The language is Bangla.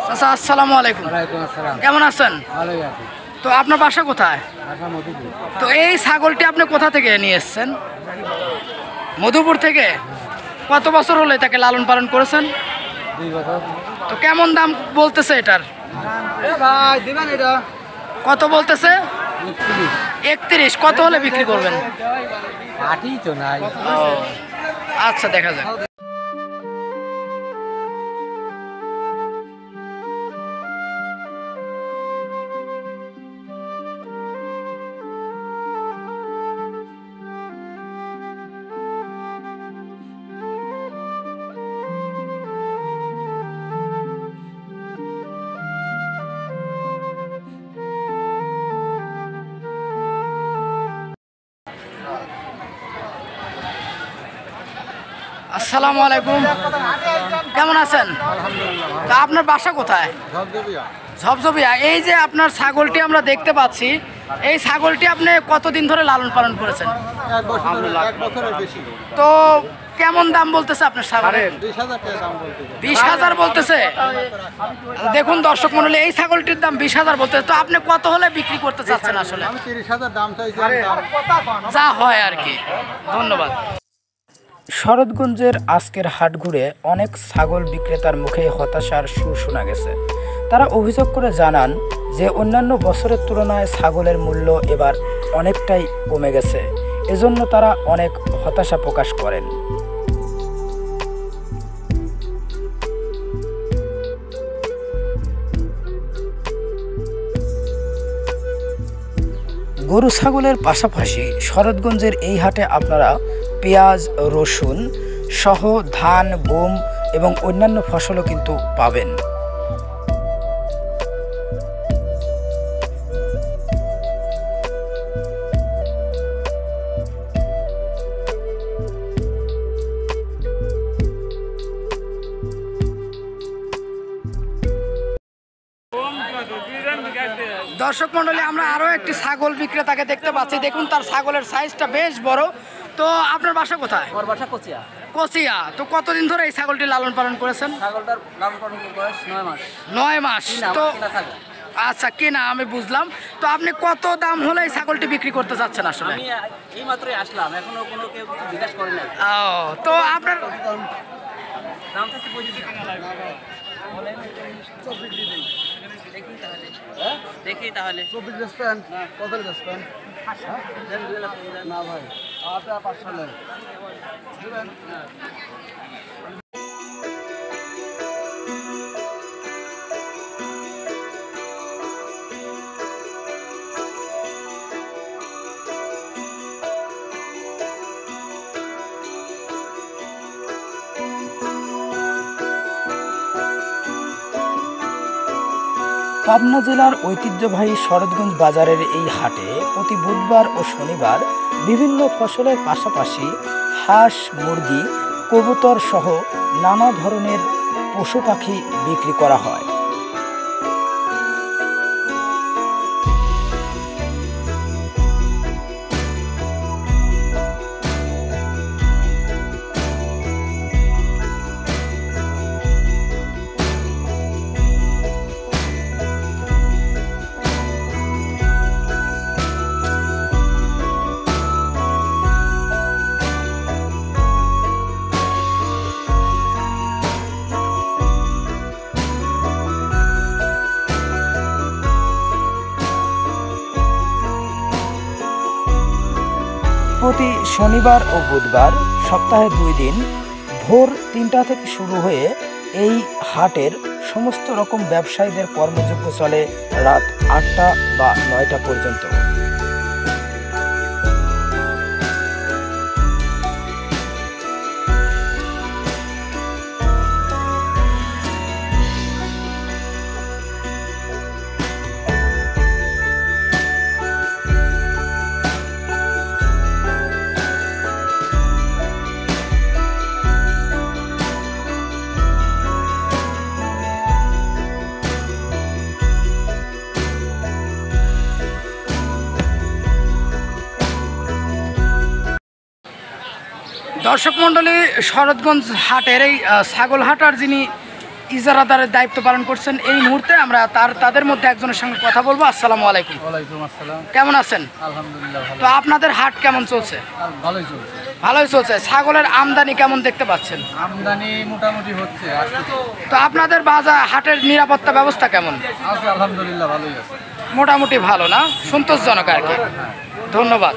চাচা আসসালামু আলাইকুম। ওয়ালাইকুম আসসালাম। কেমন আছেন? ভালোই আছি। তো আপনার বাসা কোথায়? বাসা মধুপুর। তো এই ছাগলটি আপনি কোথা থেকে নিয়ে এসেছেন? মধুপুর থেকে। কত বছর হলো তাকে লালন পালন করেছেন? 2 বছর। তো কেমন দাম বলতেছে এটার? ভাই দিবেন এটা কত বলতেছে? 31। কত হলে বিক্রি করবেন? আটি তো নাই। ও আচ্ছা, দেখা যাক। আসসালামু আলাইকুম। কেমন আছেন? তা আপনার বাসা কোথায়? ঝপঝপিয়া। এই যে আপনার ছাগলটি আমরা দেখতে পাচ্ছি, এই ছাগলটি আপনি কতদিন ধরে লালন পালন করেছেন? 1 বছরের বেশি। তো কেমন দাম বলতেছে আপনার ছাগলের? 20,000 টাকা দাম বলতেছে। 20,000 বলতেছে। দেখুন দর্শক মণ্ডলী, এই ছাগলটির দাম 20,000 বলতেছে। তো আপনি কত হলে বিক্রি করতে চাচ্ছেন? আসলে আমি 30,000 দাম চাইছি। যা হয় আর কি। ধন্যবাদ। শরৎগঞ্জের আজকের হাট ঘুরে অনেক ছাগল বিক্রেতার মুখে হতাশার সুর শোনা গেছে। তারা অভিযোগ করে জানান যে অন্যান্য বছরের তুলনায় ছাগলের মূল্য এবার অনেকটাই কমে গেছে। এজন্য তারা অনেক হতাশা প্রকাশ করেন। গরু ছাগলের পাশাপাশি শরৎগঞ্জের এই হাটে আপনারা পেঁয়াজ, রসুন সহ ধান, গম এবং অন্যান্য ফসলও কিন্তু পাবেন। দর্শক মণ্ডলী, আমরা আরো একটি ছাগল বিক্রেতাকে দেখতে পাচ্ছি। দেখুন তার ছাগলের সাইজটা বেশ বড়। তো আপনার বাসা কোথায়? আমার বাসা কোচিয়া। কোচিয়া। তো কতদিন ধরে এই ছাগলটি লালন পালন করেছেন? ছাগলটার লালন পালন বয়স 9 মাস। 9 মাস। তো আচ্ছা, কিনা আমি বুঝলাম। তো আপনি কত দাম হলে এই ছাগলটি বিক্রি করতে চাচ্ছেন? আসলে আমি এই মাত্রই আসলাম, এখনো কোনো কেউ কিছু জিজ্ঞাসা করে নাই। ও, তো আপনার দাম চাচ্ছি 25 দেখি তাহলে 24 বেচবেন? কত বেচবেন? না ভাই, আপনার 500 নেন। দিবেন? পাবনা জেলার ঐতিহ্যবাহী শরৎগঞ্জ বাজারের এই হাটে প্রতি বুধবার ও শনিবার বিভিন্ন ফসলের পাশাপাশি হাঁস, মুরগি, কবুতর সহ নানা ধরনের পশু পাখি বিক্রি করা হয়। প্রতি শনিবার ও বুধবার সপ্তাহে 2 দিন ভোর 3টা থেকে শুরু হয়ে এই হাটের সমস্ত রকম ব্যবসায়ীদের কর্মযোগ্য চলে রাত 8টা বা 9টা পর্যন্ত। দর্শক মণ্ডলী, শরৎগঞ্জ হাটের এই ছাগল হাটার যিনি ইজারাদারের দায়িত্ব পালন করছেন। এই মুহূর্তে আমরা তাদের মধ্যে একজনের সঙ্গে কথা বলবো। আসসালামু আলাইকুম। ওয়ালাইকুম আসসালাম। কেমন আছেন? আলহামদুলিল্লাহ তো আপনাদের হাট কেমন চলছে? ভালোই চলছে। ভালোই চলছে। ছাগলের আমদানি কেমন দেখতে পাচ্ছেন? আমদানি মোটামুটি হচ্ছে। তো আপনাদের বাজার হাটের নিরাপত্তা ব্যবস্থা কেমন? আলহামদুলিল্লাহ ভালোই আছে। মোটামুটি ভালো না, সন্তোষজনক আর কি। ধন্যবাদ।